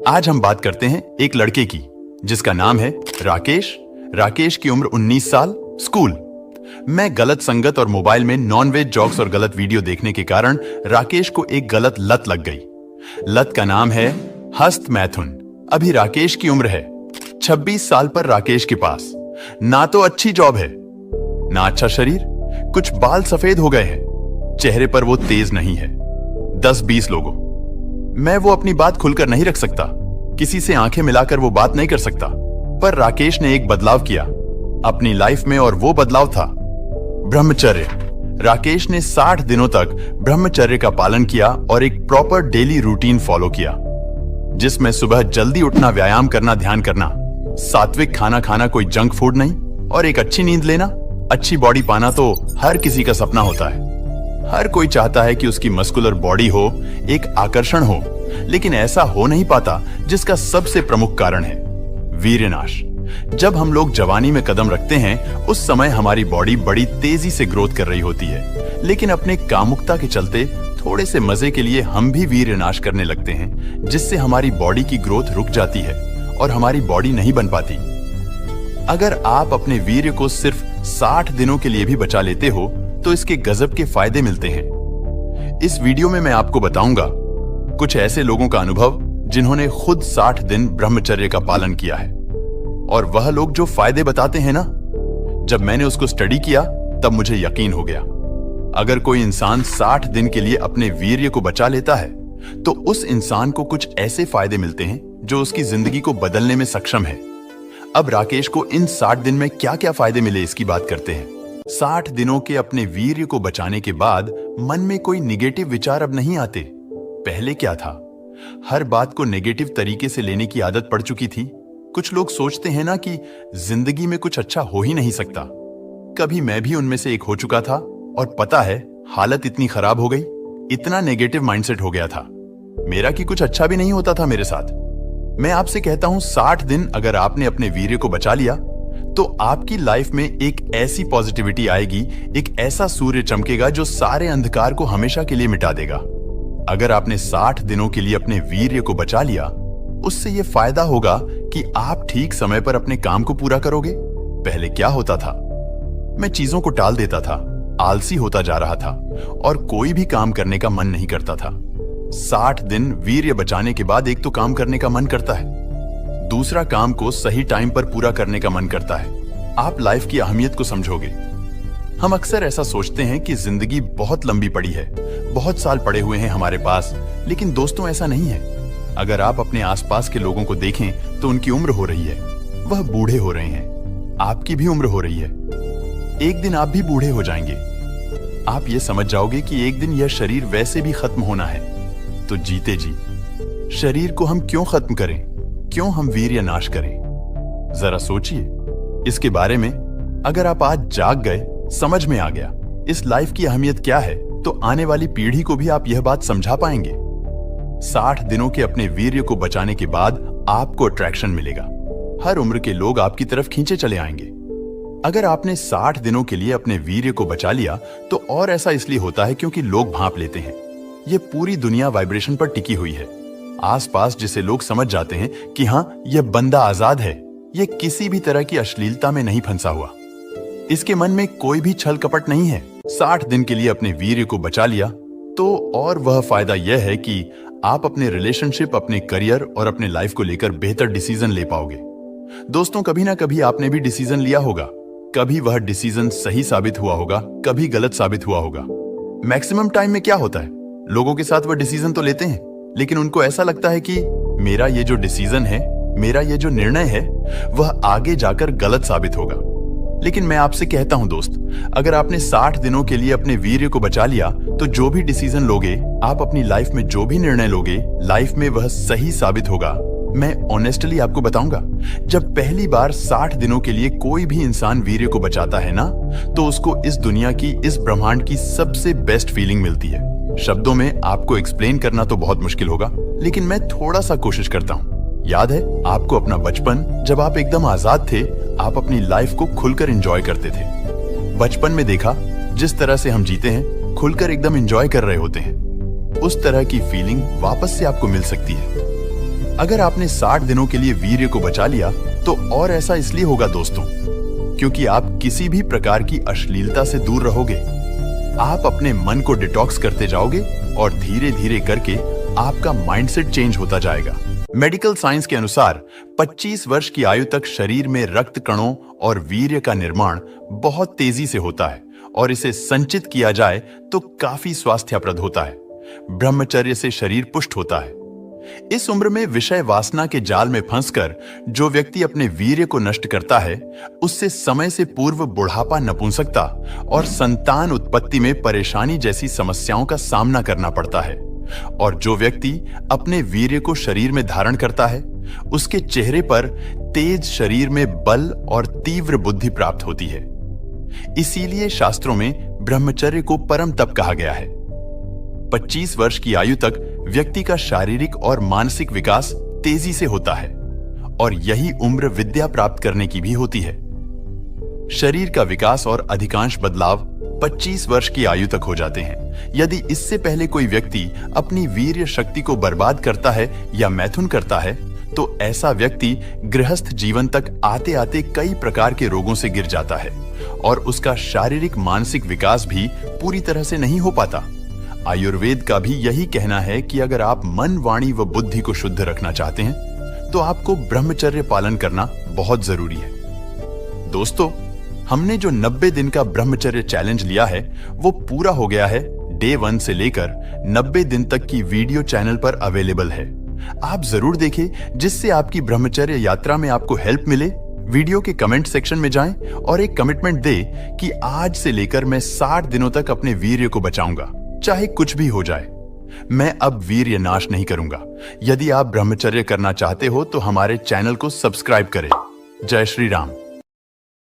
आज हम बात करते हैं एक लड़के की जिसका नाम है राकेश। राकेश की उम्र 19 साल। स्कूल। मैं गलत संगत और मोबाइल में नॉनवेज जॉक्स और गलत वीडियो देखने के कारण राकेश को एक गलत लत लग गई। लत का नाम है हस्त मैथुन। अभी राकेश की उम्र है 26 साल पर राकेश के पास ना तो अच्छी जॉब है ना अच्छा शरीर, कुछ बाल सफेद हो गए हैं, चेहरे पर वो तेज नहीं है। 10-20 लोगों मैं वो अपनी बात खुलकर नहीं रख सकता, किसी से आंखें मिलाकर वो बात नहीं कर सकता। पर राकेश ने एक बदलाव किया अपनी लाइफ में और वो बदलाव था ब्रह्मचर्य। राकेश ने 60 दिनों तक ब्रह्मचर्य का पालन किया और एक प्रॉपर डेली रूटीन फॉलो किया, जिसमें सुबह जल्दी उठना, व्यायाम करना, ध्यान करना, सात्विक खाना खाना, कोई जंक फूड नहीं, और एक अच्छी नींद लेना। अच्छी बॉडी पाना तो हर किसी का सपना होता है। हर कोई चाहता है कि उसकी मस्कुलर बॉडी हो, एक आकर्षण हो, लेकिन ऐसा हो नहीं पाता, जिसका सबसे प्रमुख कारण है वीर्यनाश। जब हम लोग जवानी में कदम रखते हैं उस समय हमारी बॉडी बड़ी तेजी से ग्रोथ कर रही होती है, लेकिन अपने कामुकता के चलते थोड़े से मजे के लिए हम भी वीर्यनाश करने लगते हैं, जिससे हमारी बॉडी की ग्रोथ रुक जाती है और हमारी बॉडी नहीं बन पाती। अगर आप अपने वीर्य को सिर्फ 60 दिनों के लिए भी बचा लेते हो तो इसके गजब के फायदे मिलते हैं। इस वीडियो में मैं आपको बताऊंगा कुछ ऐसे लोगों का अनुभव जिन्होंने खुद 60 दिन ब्रह्मचर्य का पालन किया है, और वह लोग जो फायदे बताते हैं ना, जब मैंने उसको स्टडी किया तब मुझे यकीन हो गया। अगर कोई इंसान 60 दिन के लिए अपने वीर्य को बचा लेता है तो उस इंसान को कुछ ऐसे फायदे मिलते हैं जो उसकी जिंदगी को बदलने में सक्षम है। अब राकेश को इन 60 दिन में क्या क्या फायदे मिले इसकी बात करते हैं। 60 दिनों के अपने वीर्य को बचाने के बाद मन में कोई निगेटिव विचार अब नहीं आते। पहले क्या था, हर बात को नेगेटिव तरीके से लेने की आदत पड़ चुकी थी। कुछ लोग सोचते हैं ना कि जिंदगी में कुछ अच्छा हो ही नहीं सकता। कभी मैं भी उनमें से एक हो चुका था, और पता है हालत इतनी खराब हो गई, इतना नेगेटिव माइंडसेट हो गया था मेरा कि कुछ अच्छा भी नहीं होता था मेरे साथ। मैं आपसे कहता हूं 60 दिन अगर आपने अपने वीर्य को बचा लिया तो आपकी लाइफ में एक ऐसी पॉजिटिविटी आएगी, एक ऐसा सूर्य चमकेगा जो सारे अंधकार को हमेशा के लिए मिटा देगा। अगर आपने 60 दिनों के लिए अपने वीर्य को बचा लिया, उससे यह फायदा होगा कि आप ठीक समय पर अपने काम को पूरा करोगे। पहले क्या होता था, मैं चीजों को टाल देता था, आलसी होता जा रहा था और कोई भी काम करने का मन नहीं करता था। 60 दिन वीर्य बचाने के बाद एक तो काम करने का मन करता है, दूसरा काम को सही टाइम पर पूरा करने का मन करता है। आप लाइफ की अहमियत को समझोगे। हम अक्सर ऐसा सोचते हैं कि जिंदगी बहुत लंबी पड़ी है, बहुत साल पड़े हुए हैं हमारे पास, लेकिन दोस्तों ऐसा नहीं है। अगर आप अपने आसपास के लोगों को देखें तो उनकी उम्र हो रही है, वह बूढ़े हो रहे हैं, आपकी भी उम्र हो रही है। एक दिन आप भी बूढ़े हो जाएंगे। आप ये समझ जाओगे कि एक दिन यह शरीर वैसे भी खत्म होना है, तो जीते जी शरीर को हम क्यों खत्म करें, क्यों हम वीर्य नाश करें। जरा सोचिए इसके बारे में। अगर आप आज जाग गए, समझ में आ गया इस लाइफ की अहमियत क्या है, तो आने वाली पीढ़ी को भी आप यह बात समझा पाएंगे। 60 दिनों के अपने वीर्य को बचाने के बाद आपको अट्रैक्शन मिलेगा, हर उम्र के लोग आपकी तरफ खींचे चले आएंगे। अगर आपने 60 दिनों के लिए अपने वीर्य को बचा लिया तो और ऐसा इसलिए होता है क्योंकि लोग भांप लेते हैं। यह पूरी दुनिया वाइब्रेशन पर टिकी हुई है। आसपास जिसे लोग समझ जाते हैं कि हां यह बंदा आजाद है, यह किसी भी तरह की अश्लीलता में नहीं फंसा हुआ, इसके मन में कोई भी छल कपट नहीं है। 60 दिन के लिए अपने वीर्य को बचा लिया तो और वह फायदा यह है कि आप अपने रिलेशनशिप, अपने करियर और अपने लाइफ को लेकर बेहतर डिसीजन ले पाओगे। दोस्तों, कभी ना कभी आपने भी डिसीजन लिया होगा, कभी वह डिसीजन सही साबित हुआ होगा, कभी गलत साबित हुआ होगा। मैक्सिमम टाइम में क्या होता है, लोगों के साथ वह डिसीजन तो लेते हैं, लेकिन उनको ऐसा लगता है कि मेरा ये जो डिसीजन है, मेरा ये जो निर्णय है, वह आगे जाकर गलत साबित होगा। लेकिन मैं आपसे कहता हूं दोस्त, अगर आपने 60 दिनों के लिए अपने वीर्य को बचा लिया तो जो भी डिसीजन लोगे, आप अपनी लाइफ में जो भी निर्णय लोगे, लाइफ में वह सही साबित होगा। मैं ऑनेस्टली आपको बताऊंगा, जब पहली बार 60 दिनों के लिए कोई भी इंसान वीर्य को बचाता है ना, तो उसको इस दुनिया की, इस ब्रह्मांड की सबसे बेस्ट फीलिंग मिलती है। शब्दों में आपको एक्सप्लेन करना तो बहुत मुश्किल होगा, लेकिन मैं थोड़ा सा कोशिश करता हूं। याद है आपको अपना बचपन, जब आप एकदम आजाद थे, आप अपनी लाइफ को खुलकर एंजॉय करते थे। बचपन में देखा जिस तरह से हम जीते हैं, खुलकर एकदम एंजॉय कर रहे होते हैं, उस तरह की फीलिंग वापस से आपको मिल सकती है। अगर आपने 60 दिनों के लिए वीर्य को बचा लिया तो और ऐसा इसलिए होगा दोस्तों, क्योंकि आप किसी भी प्रकार की अश्लीलता से दूर रहोगे। आप अपने मन को डिटॉक्स करते जाओगे और धीरे धीरे करके आपका माइंडसेट चेंज होता जाएगा। मेडिकल साइंस के अनुसार 25 वर्ष की आयु तक शरीर में रक्त कणों और वीर्य का निर्माण बहुत तेजी से होता है और इसे संचित किया जाए तो काफी स्वास्थ्यप्रद होता है। ब्रह्मचर्य से शरीर पुष्ट होता है। इस उम्र में विषय वासना के जाल में फंसकर जो व्यक्ति अपने वीर्य को नष्ट करता है, उससे समय से पूर्व बुढ़ापा, नपुंसकता और संतान उत्पत्ति में परेशानी जैसी समस्याओं का सामना करना पड़ता है। और जो व्यक्ति अपने वीर्य को शरीर में धारण करता है, उसके चेहरे पर तेज शरीर में बल और तीव्र बुद्धि प्राप्त होती है। इसीलिए शास्त्रों में ब्रह्मचर्य को परम तप कहा गया है। 25 वर्ष की आयु तक व्यक्ति का शारीरिक और मानसिक विकास तेजी से होता है और यही उम्र विद्या प्राप्त करने की भी होती है। शरीर का विकास और अधिकांश बदलाव 25 वर्ष की आयु तक हो जाते हैं। यदि इससे पहले कोई व्यक्ति अपनी वीर्य शक्ति को बर्बाद करता है या मैथुन करता है, तो ऐसा व्यक्ति गृहस्थ जीवन तक आते आते कई प्रकार के रोगों से गिर जाता है और उसका शारीरिक मानसिक विकास भी पूरी तरह से नहीं हो पाता। आयुर्वेद का भी यही कहना है कि अगर आप मन, वाणी व बुद्धि को शुद्ध रखना चाहते हैं तो आपको ब्रह्मचर्य पालन करना बहुत जरूरी है। दोस्तों, हमने जो 90 दिन का ब्रह्मचर्य चैलेंज लिया है वो पूरा हो गया है। डे 1 से लेकर 90 दिन तक की वीडियो चैनल पर अवेलेबल है। आप जरूर देखें, जिससे आपकी ब्रह्मचर्य यात्रा में आपको हेल्प मिले। वीडियो के कमेंट सेक्शन में जाएं और एक कमिटमेंट दे कि आज से लेकर मैं 60 दिनों तक अपने वीर्य को बचाऊंगा, चाहे कुछ भी हो जाए। मैं अब वीर्य नाश नहीं करूंगा। यदि आप ब्रह्मचर्य करना चाहते हो तो हमारे चैनल को सब्सक्राइब करें। जय श्री राम।